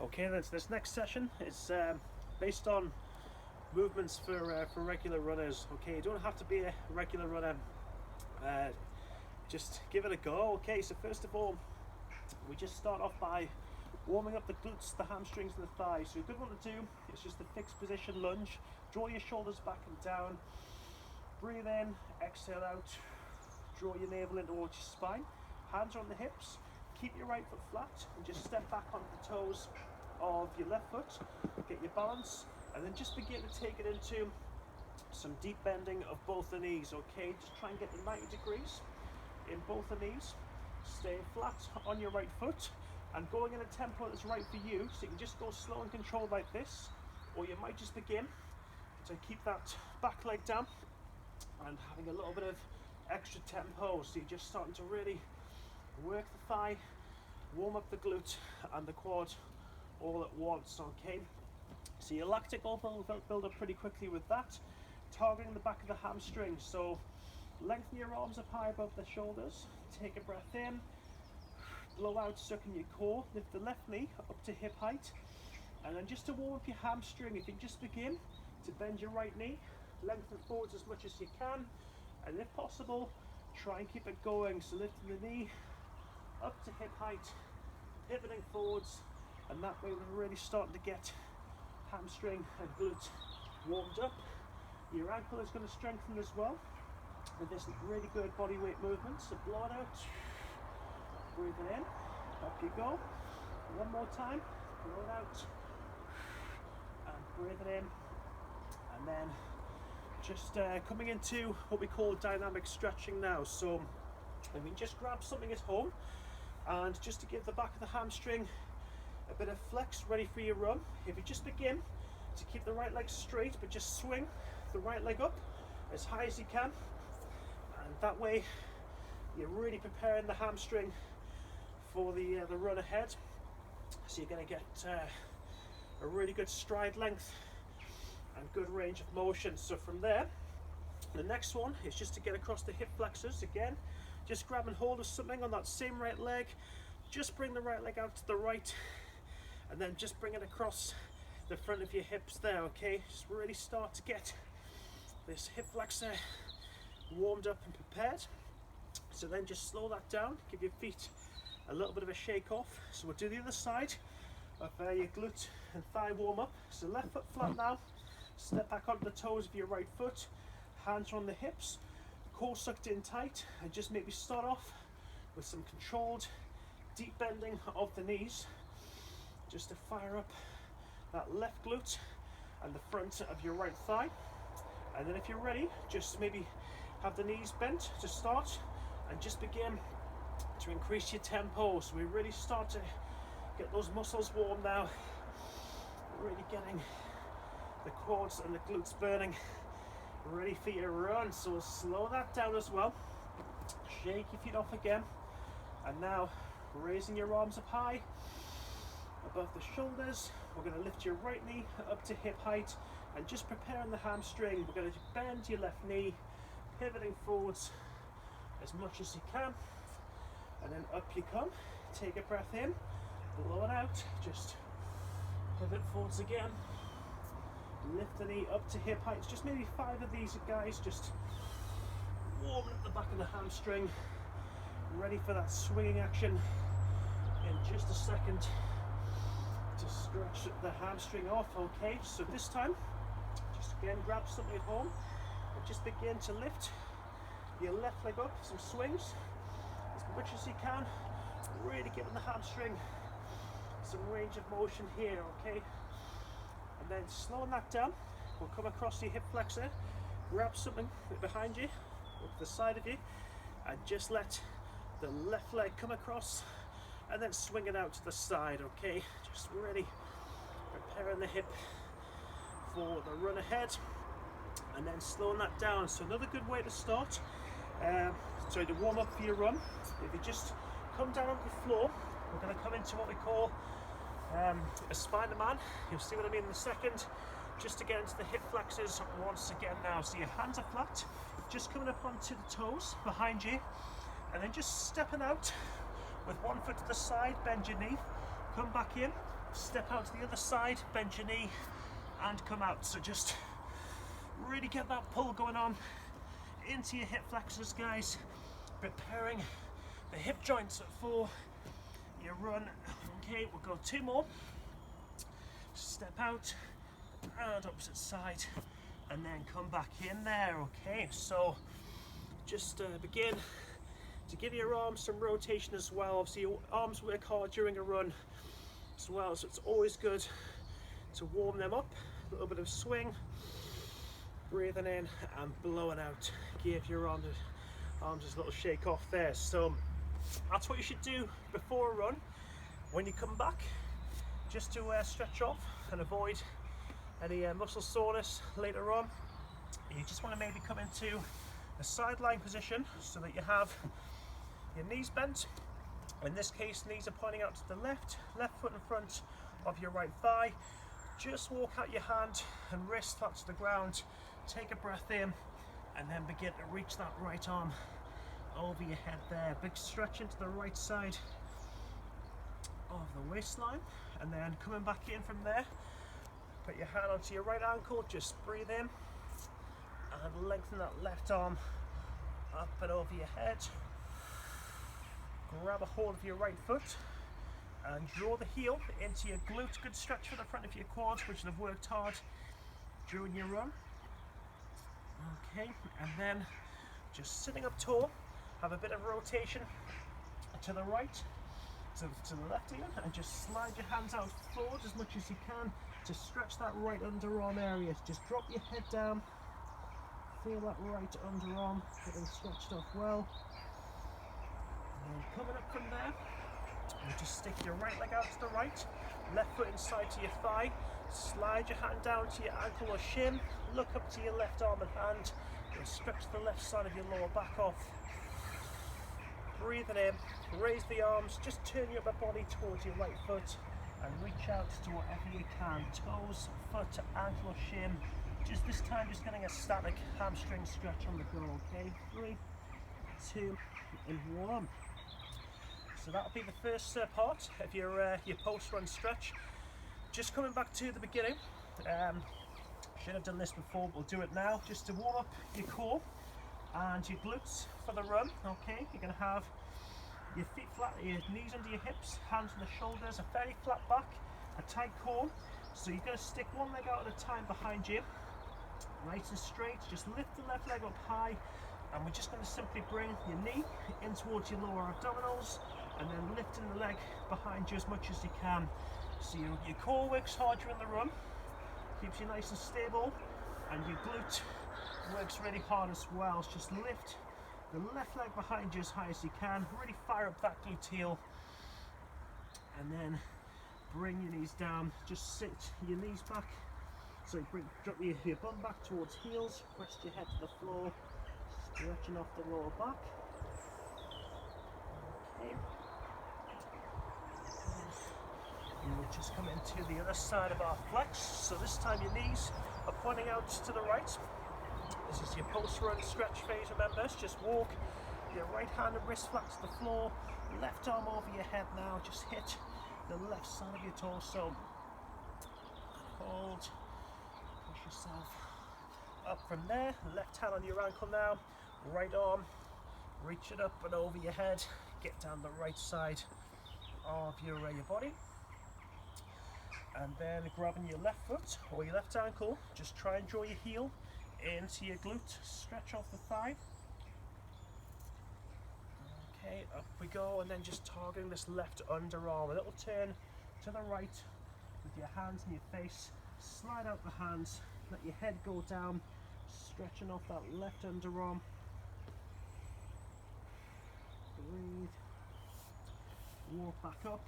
Okay, this next session is based on movements for regular runners. Okay, you don't have to be a regular runner. Just give it a go. Okay, so first of all, we just start off by warming up the glutes, the hamstrings, and the thighs. So a good one to do is just a fixed position lunge. Draw your shoulders back and down. Breathe in, exhale out. Draw your navel in towards your spine. Hands are on the hips. Keep your right foot flat and just step back onto the toes of your left foot. Get your balance and then just begin to take it into some deep bending of both the knees. Okay, just try and get to 90 degrees in both the knees. Stay flat on your right foot and going in a tempo that's right for you. So you can just go slow and controlled like this, or you might just begin to keep that back leg down and having a little bit of extra tempo. So you're just starting to really work the thigh, warm up the glute and the quad all at once. Okay, so your lactic will build up pretty quickly with that, targeting the back of the hamstring. So lengthen your arms up high above the shoulders, take a breath in, blow out, sucking your core, lift the left knee up to hip height, and then just to warm up your hamstring, if you just begin to bend your right knee, lengthen forwards as much as you can, and if possible try and keep it going. So lifting the knee up to hip height, pivoting forwards, and that way we're really starting to get hamstring and glute warmed up. Your ankle is going to strengthen as well with this really good body weight movement. So blow it out, breathe it in, up you go. One more time, blow it out and breathe it in, and then just coming into what we call dynamic stretching now. So I mean, just grab something at home and just to give the back of the hamstring a bit of flex ready for your run. If you just begin to keep the right leg straight but just swing the right leg up as high as you can, and that way you're really preparing the hamstring for the run ahead. So you're going to get a really good stride length and good range of motion. So from there, the next one is just to get across the hip flexors. Again, just grabbing hold of something on that same right leg, just bring the right leg out to the right and then just bring it across the front of your hips there. Okay, just really start to get this hip flexor warmed up and prepared. So then just slow that down, give your feet a little bit of a shake off. So we'll do the other side of your glute and thigh warm up. So left foot flat now, step back onto the toes of your right foot, hands are on the hips, core sucked in tight, and just maybe start off with some controlled deep bending of the knees just to fire up that left glute and the front of your right thigh. And then if you're ready, just maybe have the knees bent to start and just begin to increase your tempo. So we really start to get those muscles warm now, really getting the quads and the glutes burning, ready for your run. So we'll slow that down as well, shake your feet off again, and now raising your arms up high above the shoulders. We're going to lift your right knee up to hip height and just preparing the hamstring. We're going to bend your left knee, pivoting forwards as much as you can, and then up you come. Take a breath in, blow it out, just pivot forwards again, lift the knee up to hip height. It's just maybe 5 of these, guys, just warming up the back of the hamstring, ready for that swinging action in just a second to stretch the hamstring off. Okay, so this time just again grab something at home and just begin to lift your left leg up, some swings as much as you can, really giving the hamstring some range of motion here. Okay, and then slowing that down, we'll come across your hip flexor, grab something behind you or to the side of you, and just let the left leg come across and then swing it out to the side. Okay, just really preparing the hip for the run ahead and then slowing that down. So another good way to start, to warm up for your run, if you just come down on the floor, we're going to come into what we call a Spider-Man. You'll see what I mean in a second. Just to get into the hip flexors once again now. So your hands are flat, just coming up onto the toes behind you, and then just stepping out with one foot to the side, bend your knee, come back in, step out to the other side, bend your knee and come out. So just really get that pull going on into your hip flexors, guys, preparing the hip joints for your run. Okay, we'll go 2 more. Step out and opposite side, and then come back in there. Okay, so just begin to give your arms some rotation as well. Obviously your arms work hard during a run as well, so it's always good to warm them up. A little bit of swing, breathing in and blowing out. Give your arms just a little shake off there. So that's what you should do before a run. When you come back, just to stretch off and avoid any muscle soreness later on, you just want to maybe come into a sideline position so that you have your knees bent. In this case, knees are pointing out to the left foot in front of your right thigh. Just walk out your hand and wrist flat to the ground. Take a breath in and then begin to reach that right arm over your head there. Big stretch into the right side of the waistline, and then coming back in from there, put your hand onto your right ankle, just breathe in and lengthen that left arm up and over your head. Grab a hold of your right foot and draw the heel into your glute. Good stretch for the front of your quads, which have worked hard during your run. Okay, and then just sitting up tall, have a bit of rotation to the right, to the left even, and just slide your hands out forward as much as you can to stretch that right underarm area. Just drop your head down, feel that right underarm getting stretched off well. And then coming up from there, you just stick your right leg out to the right, left foot inside to your thigh, slide your hand down to your ankle or shin, look up to your left arm and hand, and stretch the left side of your lower back off. Breathing in, raise the arms, just turn your upper body towards your right foot and reach out to whatever you can, toes, foot, ankle or shin. Just this time, just getting a static hamstring stretch on the go, okay? 3, 2, and 1. So that'll be the first part of your post-run stretch. Just coming back to the beginning, should have done this before, but we'll do it now, just to warm up your core and your glutes for the run. Okay, you're going to have your feet flat, your knees under your hips, hands on the shoulders, a fairly flat back, a tight core. So you're going to stick one leg out at a time behind you, nice and straight. Just lift the left leg up high, and we're just going to simply bring your knee in towards your lower abdominals, and then lifting the leg behind you as much as you can. So your core works hard during the run, keeps you nice and stable, and your glute works really hard as well. So just lift the left leg behind you as high as you can, really fire up that glute heel, and then bring your knees down. Just sit your knees back, so drop your bum back towards heels, rest your head to the floor, stretching off the lower back. Okay. And we'll just come into the other side of our flex. So this time your knees are pointing out to the right. This is your post-run stretch phase, remember. So just walk your right hand and wrist flat to the floor, left arm over your head now. Just hit the left side of your torso. Hold. Push yourself up from there. Left hand on your ankle now. Right arm. Reach it up and over your head. Get down the right side of your body. And then grabbing your left foot or your left ankle, just try and draw your heel into your glute, stretch off the thigh. Okay, up we go, and then just targeting this left underarm. A little turn to the right with your hands in your face. Slide out the hands, let your head go down, stretching off that left underarm. Breathe. Walk back up.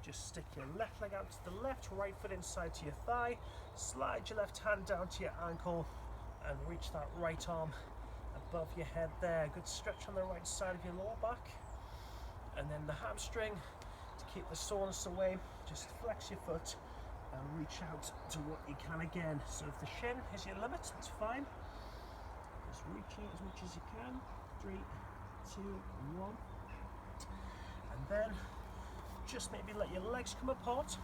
Just stick your left leg out to the left, right foot inside to your thigh, slide your left hand down to your ankle and reach that right arm above your head there. Good stretch on the right side of your lower back. And then the hamstring, to keep the soreness away, just flex your foot and reach out to what you can again. So if the shin is your limit, it's fine. Just reaching as much as you can. 3, 2, 1. And then just maybe let your legs come apart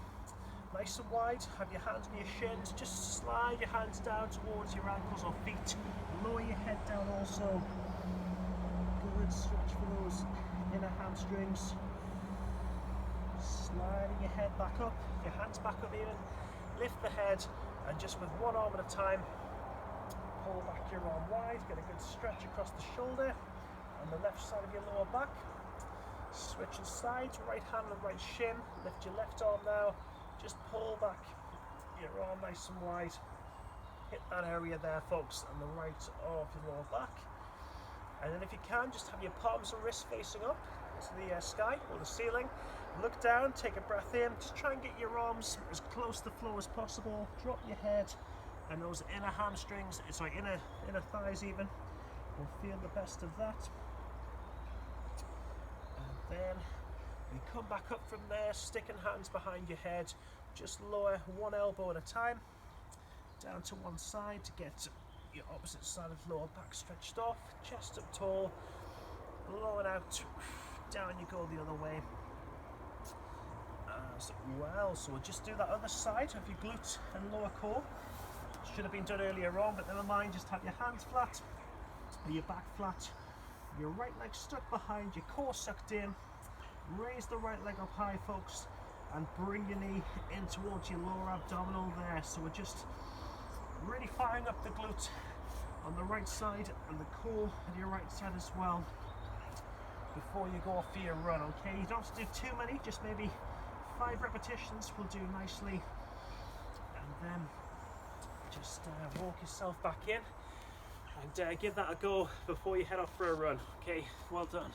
nice and wide. Have your hands on your shins. Just slide your hands down towards your ankles or feet. Lower your head down also. Good stretch for those inner hamstrings. Sliding your head back up, your hands back up even. Lift the head and just with one arm at a time, pull back your arm wide. Get a good stretch across the shoulder and the left side of your lower back. Switching sides, right hand on right shin. Lift your left arm now. Just pull back your arm nice and wide. Hit that area there, folks, on the right of your lower back. And then if you can, just have your palms and wrists facing up to the sky or the ceiling. Look down, take a breath in. Just try and get your arms as close to the floor as possible. Drop your head, and those inner hamstrings, sorry, inner thighs even, will feel the best of that. And then we come back up from there, sticking hands behind your head. Just lower one elbow at a time, down to one side to get your opposite side of lower back stretched off. Chest up tall, blowing out. Down you go the other way. As well, so we'll just do that other side of your glutes and lower core. Should have been done earlier on, but never mind. Just have your hands flat, your back flat, your right leg stuck behind, your core sucked in. Raise the right leg up high, folks, and bring your knee in towards your lower abdominal there. So we're just really firing up the glute on the right side and the core on your right side as well before you go off for your run. Okay, you don't have to do too many, just maybe 5 repetitions will do nicely, and then just walk yourself back in and give that a go before you head off for a run. Okay, well done.